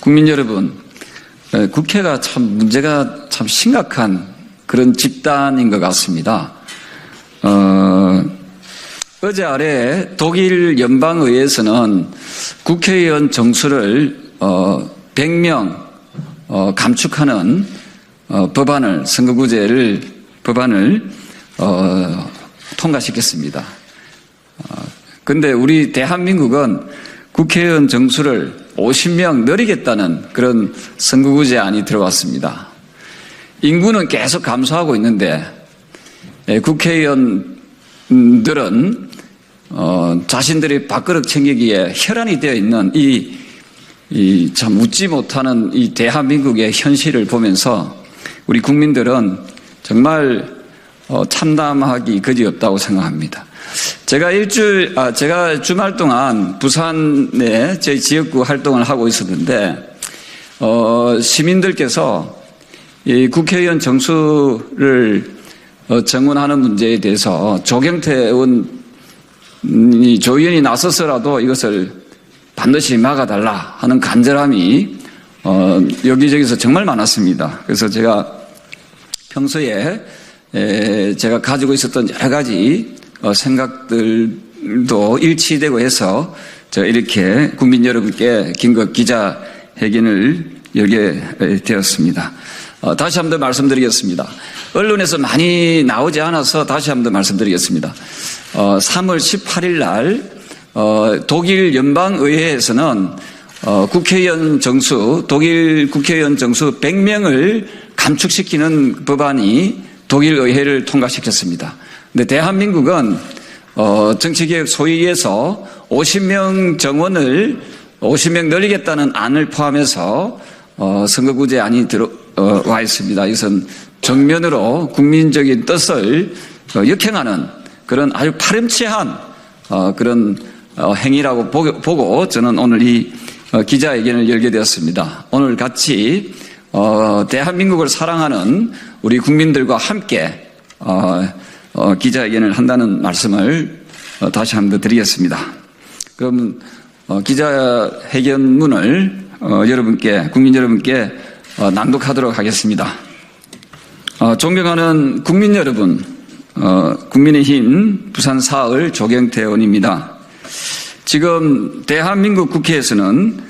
국민 여러분, 국회가 참 문제가 참 심각한 그런 집단인 것 같습니다. 어제 아래 독일 연방의회에서는 국회의원 정수를 100명 감축하는 법안을 통과시켰습니다. 근데 우리 대한민국은 국회의원 정수를 50명 늘리겠다는 그런 선거구제안이 들어왔습니다. 인구는 계속 감소하고 있는데 국회의원들은 자신들이 밥그릇 챙기기에 혈안이 되어 있는 이 참 웃지 못하는 이 대한민국의 현실을 보면서 우리 국민들은 정말 참담하기 그지없다고 생각합니다. 제가 주말 동안 부산에 저희 지역구 활동을 하고 있었는데 시민들께서 이 국회의원 정수를 정원하는 문제에 대해서 조경태 의원이 조의원이 나서서라도 이것을 반드시 막아달라 하는 간절함이 여기저기서 정말 많았습니다. 그래서 제가 평소에 제가 가지고 있었던 여러 가지 생각들도 일치되고 해서 이렇게 국민 여러분께 긴급 기자회견을 열게 되었습니다. 다시 한번 말씀드리겠습니다. 언론에서 많이 나오지 않아서 다시 한번 말씀드리겠습니다. 3월 18일 날 독일 연방의회에서는 독일 국회의원 정수 100명을 감축시키는 법안이 독일 의회를 통과시켰습니다. 근데 대한민국은 정치개혁 소위에서 50명 정원을 50명 늘리겠다는 안을 포함해서 선거구제안이 들어와 있습니다. 이것은 정면으로 국민적인 뜻을 역행하는 그런 아주 파렴치한 그런 행위라고 보고 저는 오늘 이 기자회견을 열게 되었습니다. 오늘 같이 대한민국을 사랑하는 우리 국민들과 함께 기자회견을 한다는 말씀을 다시 한번 드리겠습니다. 그럼 기자회견문을 국민 여러분께 낭독하도록 하겠습니다. 존경하는 국민 여러분, 국민의힘 부산 사을 조경태 의원입니다. 지금 대한민국 국회에서는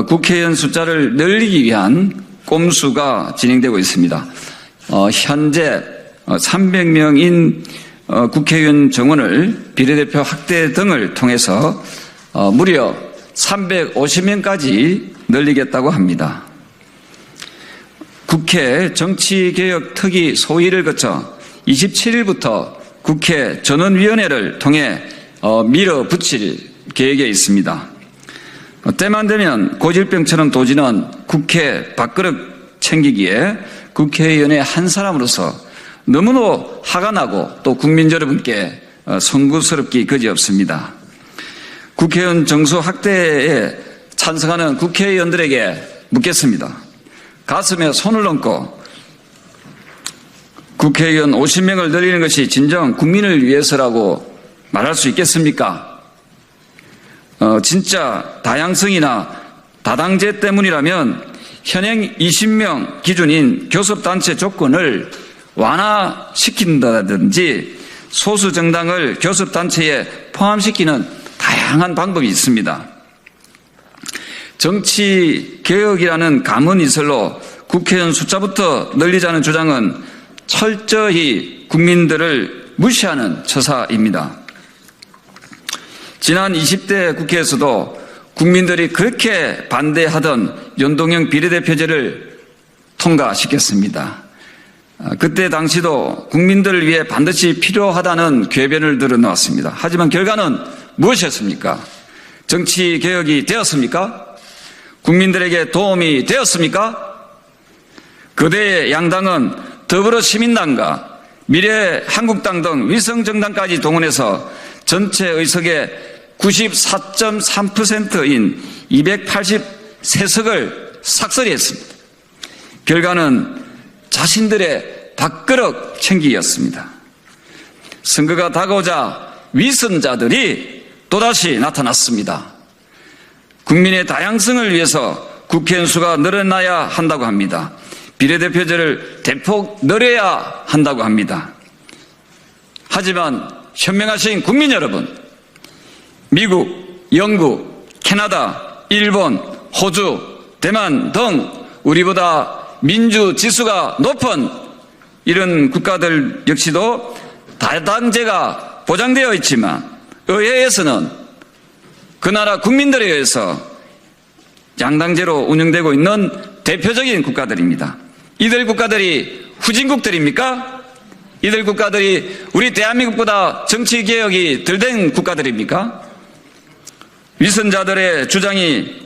국회의원 숫자를 늘리기 위한 꼼수가 진행되고 있습니다. 현재 300명인 국회의원 정원을 비례대표 확대 등을 통해서 무려 350명까지 늘리겠다고 합니다. 국회 정치개혁특위 소위를 거쳐 27일부터 국회 전원위원회를 통해 밀어붙일 계획에 있습니다. 때만 되면 고질병처럼 도지는 국회 밥그릇 챙기기에 국회의원의 한 사람으로서 너무도 화가 나고 또 국민 여러분께 송구스럽기 그지없습니다. 국회의원 정수 확대에 찬성하는 국회의원들에게 묻겠습니다. 가슴에 손을 얹고 국회의원 50명을 늘리는 것이 진정 국민을 위해서라고 말할 수 있겠습니까? 진짜 다양성이나 다당제 때문이라면 현행 20명 기준인 교섭단체 조건을 완화시킨다든지 소수 정당을 교섭단체에 포함시키는 다양한 방법이 있습니다. 정치개혁이라는 가문이설로 국회의원 숫자부터 늘리자는 주장은 철저히 국민들을 무시하는 처사입니다. 지난 20대 국회에서도 국민들이 그렇게 반대하던 연동형 비례대표제를 통과시켰습니다. 그때 당시도 국민들을 위해 반드시 필요하다는 궤변을 들어놓았습니다. 하지만 결과는 무엇이었습니까? 정치개혁이 되었습니까? 국민들에게 도움이 되었습니까? 그대의 양당은 더불어시민당과 미래한국당 등 위성정당까지 동원해서 전체 의석의 94.3%인 283석을 삭설이 했습니다. 결과는 자신들의 밥그릇 챙기기였습니다. 선거가 다가오자 위선자들이 또다시 나타났습니다. 국민의 다양성을 위해서 국회의원 수가 늘어나야 한다고 합니다. 비례대표제를 대폭 늘려야 한다고 합니다. 하지만 현명하신 국민 여러분, 미국, 영국, 캐나다, 일본, 호주, 대만 등 우리보다 민주 지수가 높은 이런 국가들 역시도 다당제가 보장되어 있지만 의회에서는 그 나라 국민들에 의해서 양당제로 운영되고 있는 대표적인 국가들입니다. 이들 국가들이 후진국들입니까? 이들 국가들이 우리 대한민국보다 정치개혁이 덜 된 국가들입니까? 위선자들의 주장이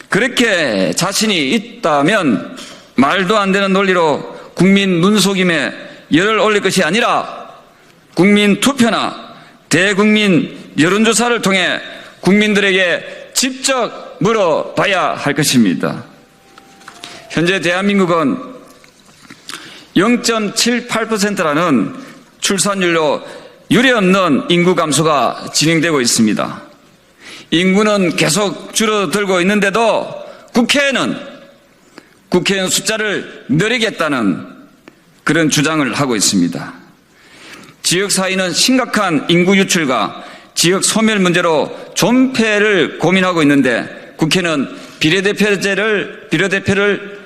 그렇게 자신이 있다면 말도 안 되는 논리로 국민 눈속임에 열을 올릴 것이 아니라 국민 투표나 대국민 여론조사를 통해 국민들에게 직접 물어봐야 할 것입니다. 현재 대한민국은 0.78%라는 출산율로 유례없는 인구 감소가 진행되고 있습니다. 인구는 계속 줄어들고 있는데도 국회의원 숫자를 늘리겠다는 그런 주장을 하고 있습니다. 지역사회는 심각한 인구 유출과 지역 소멸 문제로 존폐를 고민하고 있는데 국회는 비례대표를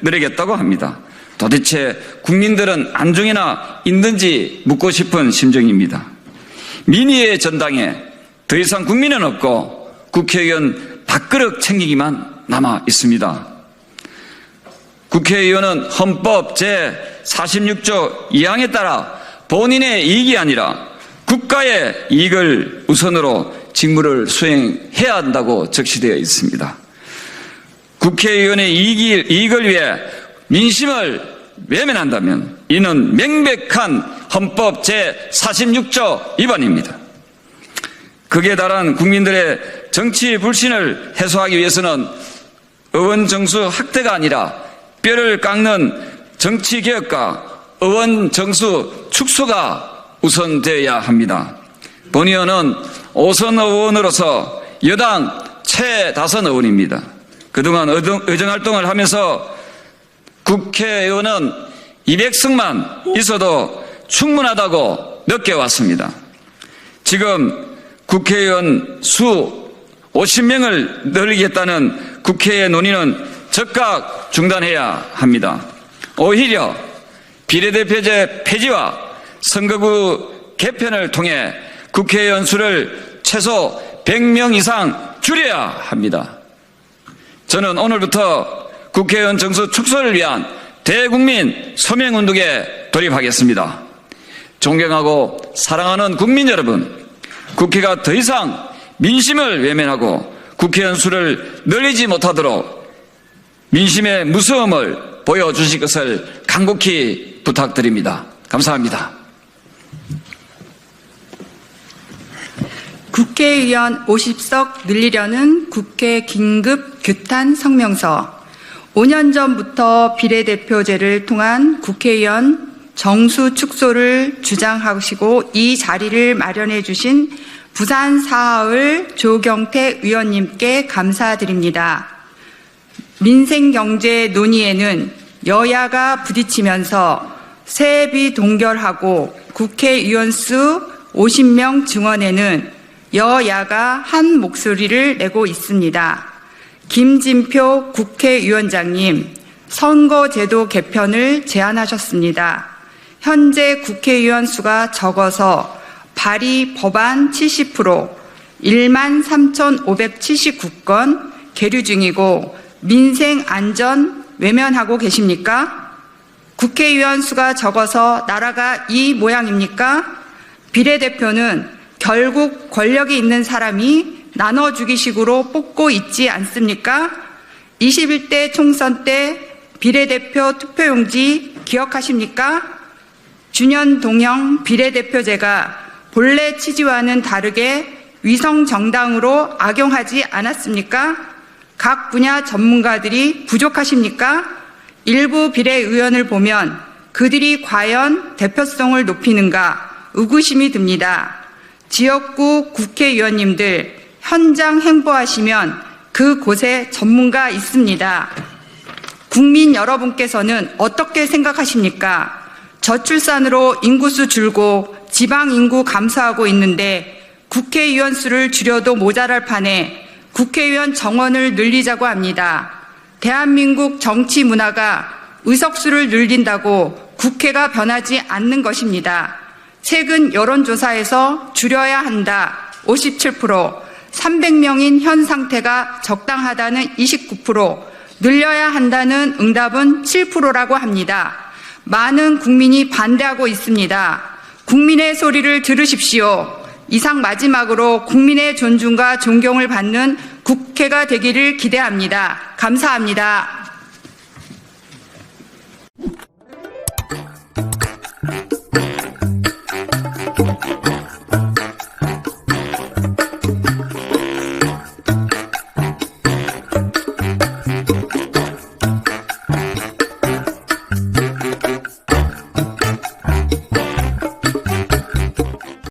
늘리겠다고 합니다. 도대체 국민들은 안중에나 있는지 묻고 싶은 심정입니다. 민의의 전당에 더 이상 국민은 없고 국회의원 밥그릇 챙기기만 남아 있습니다. 국회의원은 헌법 제46조 2항에 따라 본인의 이익이 아니라 국가의 이익을 우선으로 직무를 수행해야 한다고 적시되어 있습니다. 국회의원의 이익을 위해 민심을 외면한다면 이는 명백한 헌법 제46조 위반입니다. 극에 달한 국민들의 정치 불신을 해소하기 위해서는 의원 정수 확대가 아니라 뼈를 깎는 정치개혁과 의원 정수 축소가 우선되어야 합니다. 본 의원은 5선 의원으로서 여당 최다선 의원입니다. 그동안 의정활동을 하면서 국회의원은 200석만 있어도 충분하다고 느껴왔습니다. 지금 국회의원 수 50명을 늘리겠다는 국회의 논의는 즉각 중단해야 합니다. 오히려 비례대표제 폐지와 선거구 개편을 통해 국회의원 수를 최소 100명 이상 줄여야 합니다. 저는 오늘부터 국회의원 정수 축소를 위한 대국민 서명운동에 돌입하겠습니다. 존경하고 사랑하는 국민 여러분, 국회가 더 이상 민심을 외면하고 국회의원 수를 늘리지 못하도록 민심의 무서움을 보여주실 것을 간곡히 부탁드립니다. 감사합니다. 국회의원 50석 늘리려는 국회 긴급 규탄 성명서. 5년 전부터 비례대표제를 통한 국회의원 정수 축소를 주장하시고 이 자리를 마련해 주신 부산 4을 조경태 의원님께 감사드립니다. 민생경제 논의에는 여야가 부딪히면서 세비 동결하고 국회의원 수 50명 증원에는 여야가 한 목소리를 내고 있습니다. 김진표 국회의원장님, 선거제도 개편을 제안하셨습니다. 현재 국회의원 수가 적어서 발의 법안 70%, 13,579건 계류 중이고 민생 안전 외면하고 계십니까? 국회의원 수가 적어서 나라가 이 모양입니까? 비례대표는 결국 권력이 있는 사람이 나눠주기식으로 뽑고 있지 않습니까? 21대 총선 때 비례대표 투표용지 기억하십니까? 준연동형 비례대표제가 본래 취지와는 다르게 위성정당으로 악용하지 않았습니까? 각 분야 전문가들이 부족하십니까? 일부 비례의원을 보면 그들이 과연 대표성을 높이는가 의구심이 듭니다. 지역구 국회의원님들 현장 행보하시면 그곳에 전문가 있습니다. 국민 여러분께서는 어떻게 생각하십니까? 저출산으로 인구수 줄고 지방 인구 감소하고 있는데 국회의원 수를 줄여도 모자랄 판에 국회의원 정원을 늘리자고 합니다. 대한민국 정치 문화가 의석수를 늘린다고 국회가 변하지 않는 것입니다. 최근 여론조사에서 줄여야 한다 57%, 300명인 현 상태가 적당하다는 29%, 늘려야 한다는 응답은 7%라고 합니다. 많은 국민이 반대하고 있습니다. 국민의 소리를 들으십시오. 이상 마지막으로 국민의 존중과 존경을 받는 국회가 되기를 기대합니다. 감사합니다.